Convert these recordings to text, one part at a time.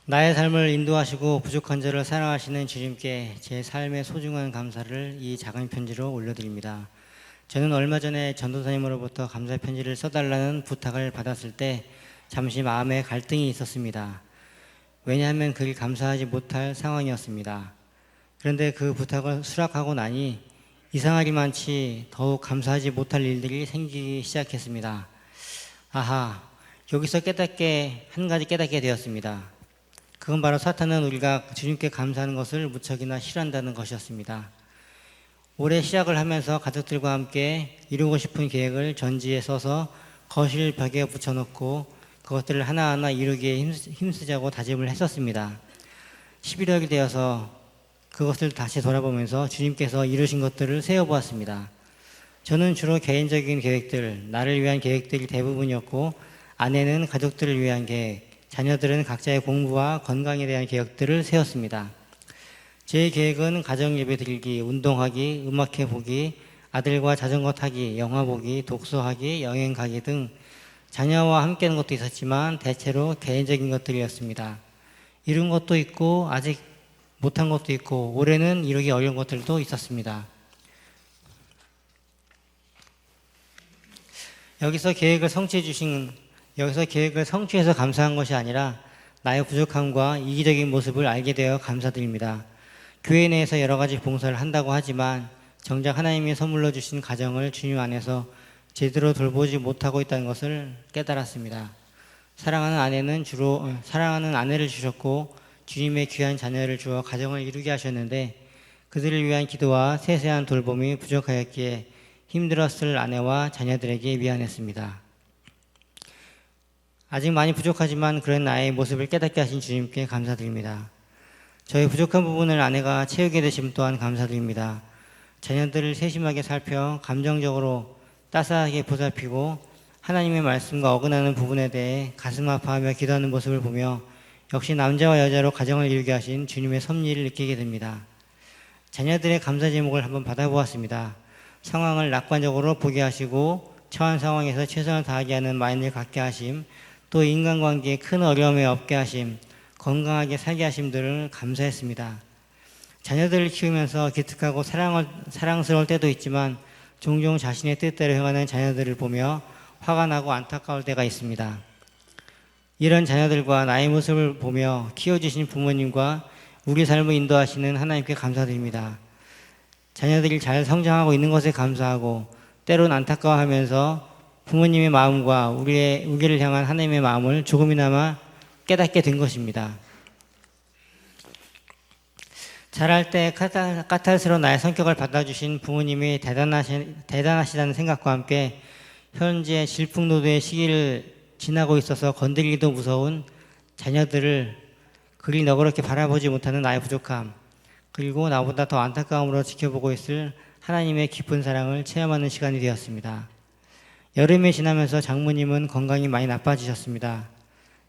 나의 삶을 인도하시고 부족한 저를 사랑하시는 주님께 제 삶의 소중한 감사를 이 작은 편지로 올려드립니다. 저는 얼마 전에 전도사님으로부터 감사 편지를 써달라는 부탁을 받았을 때 잠시 마음에 갈등이 있었습니다. 왜냐하면 그리 감사하지 못할 상황이었습니다. 그런데 그 부탁을 수락하고 나니 이상하리만치 더욱 감사하지 못할 일들이 생기기 시작했습니다. 아하, 여기서 한 가지 깨닫게 되었습니다. 그건 바로 사탄은 우리가 주님께 감사하는 것을 무척이나 싫어한다는 것이었습니다. 올해 시작을 하면서 가족들과 함께 이루고 싶은 계획을 전지에 써서 거실 벽에 붙여놓고 그것들을 하나하나 이루기에 힘쓰자고 다짐을 했었습니다. 11월이 되어서 그것을 다시 돌아보면서 주님께서 이루신 것들을 세어보았습니다. 저는 주로 개인적인 계획들, 나를 위한 계획들이 대부분이었고, 아내는 가족들을 위한 계획, 자녀들은 각자의 공부와 건강에 대한 계획들을 세웠습니다. 제 계획은 가정 예배 드리기, 운동하기, 음악회 보기, 아들과 자전거 타기, 영화 보기, 독서하기, 여행 가기 등 자녀와 함께하는 것도 있었지만 대체로 개인적인 것들이었습니다. 이룬 것도 있고 아직 못한 것도 있고 올해는 이루기 어려운 것들도 있었습니다. 여기서 계획을 성취해서 감사한 것이 아니라 나의 부족함과 이기적인 모습을 알게 되어 감사드립니다. 교회 내에서 여러 가지 봉사를 한다고 하지만 정작 하나님이 선물로 주신 가정을 주님 안에서 제대로 돌보지 못하고 있다는 것을 깨달았습니다. 사랑하는 아내를 주셨고 주님의 귀한 자녀를 주어 가정을 이루게 하셨는데 그들을 위한 기도와 세세한 돌봄이 부족하였기에 힘들었을 아내와 자녀들에게 미안했습니다. 아직 많이 부족하지만 그런 나의 모습을 깨닫게 하신 주님께 감사드립니다. 저의 부족한 부분을 아내가 채우게 되심 또한 감사드립니다. 자녀들을 세심하게 살펴 감정적으로 따스하게 보살피고 하나님의 말씀과 어긋나는 부분에 대해 가슴 아파하며 기도하는 모습을 보며 역시 남자와 여자로 가정을 이루게 하신 주님의 섭리를 느끼게 됩니다. 자녀들의 감사 제목을 한번 받아보았습니다. 상황을 낙관적으로 보게 하시고 처한 상황에서 최선을 다하게 하는 마인드를 갖게 하심, 또 인간관계에 큰 어려움이 없게 하심, 건강하게 살게 하심들을 감사했습니다. 자녀들을 키우면서 기특하고 사랑스러울 때도 있지만 종종 자신의 뜻대로 행하는 자녀들을 보며 화가 나고 안타까울 때가 있습니다. 이런 자녀들과 나의 모습을 보며 키워주신 부모님과 우리 삶을 인도하시는 하나님께 감사드립니다. 자녀들이 잘 성장하고 있는 것에 감사하고 때론 안타까워하면서 부모님의 마음과 우리를 향한 하나님의 마음을 조금이나마 깨닫게 된 것입니다. 자랄 때 까탈스러운 나의 성격을 받아주신 부모님이 대단하시다는 생각과 함께 현재 질풍노도의 시기를 지나고 있어서 건드리기도 무서운 자녀들을 그리 너그럽게 바라보지 못하는 나의 부족함, 그리고 나보다 더 안타까움으로 지켜보고 있을 하나님의 깊은 사랑을 체험하는 시간이 되었습니다. 여름이 지나면서 장모님은 건강이 많이 나빠지셨습니다.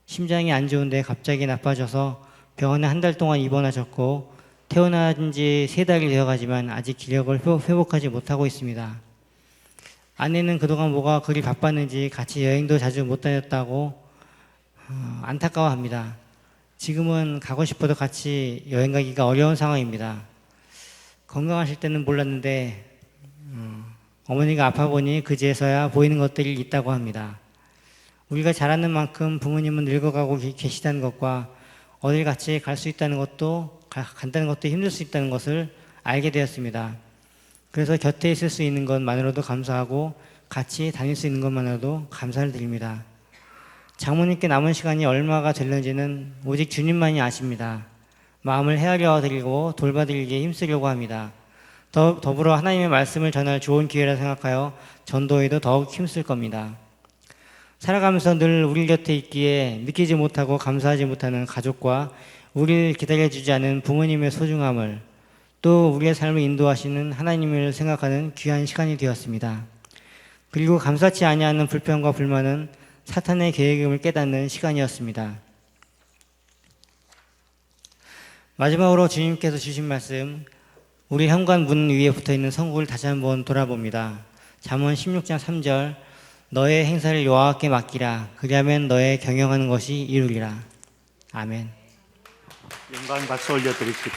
심장이 안 좋은데 갑자기 나빠져서 병원에 한 달 동안 입원하셨고 태어난 지 3달이 되어가지만 아직 기력을 회복하지 못하고 있습니다. 아내는 그동안 뭐가 그리 바빴는지 같이 여행도 자주 못 다녔다고 안타까워합니다. 지금은 가고 싶어도 같이 여행 가기가 어려운 상황입니다. 건강하실 때는 몰랐는데 어머니가 아파 보니 그제서야 보이는 것들이 있다고 합니다. 우리가 잘하는 만큼 부모님은 늙어가고 계시다는 것과 어딜 같이 갈 수 있다는 것도 간다는 것도 힘들 수 있다는 것을 알게 되었습니다. 그래서 곁에 있을 수 있는 것만으로도 감사하고 같이 다닐 수 있는 것만으로도 감사를 드립니다. 장모님께 남은 시간이 얼마가 될는지는 오직 주님만이 아십니다. 마음을 헤아려 드리고 돌봐드리기에 힘쓰려고 합니다. 더불어 하나님의 말씀을 전할 좋은 기회라 생각하여 전도에도 더욱 힘쓸 겁니다. 살아가면서 늘 우리 곁에 있기에 믿기지 못하고 감사하지 못하는 가족과 우리를 기다려주지 않은 부모님의 소중함을, 또 우리의 삶을 인도하시는 하나님을 생각하는 귀한 시간이 되었습니다. 그리고 감사치 아니하는 불평과 불만은 사탄의 계획임을 깨닫는 시간이었습니다. 마지막으로 주님께서 주신 말씀, 우리 현관문 위에 붙어있는 성국을 다시 한번 돌아봅니다. 잠언 16장 3절, 너의 행사를 여호와께 맡기라. 그리하면 너의 경영하는 것이 이루리라. 아멘. 영광 박수 올려드리십시오.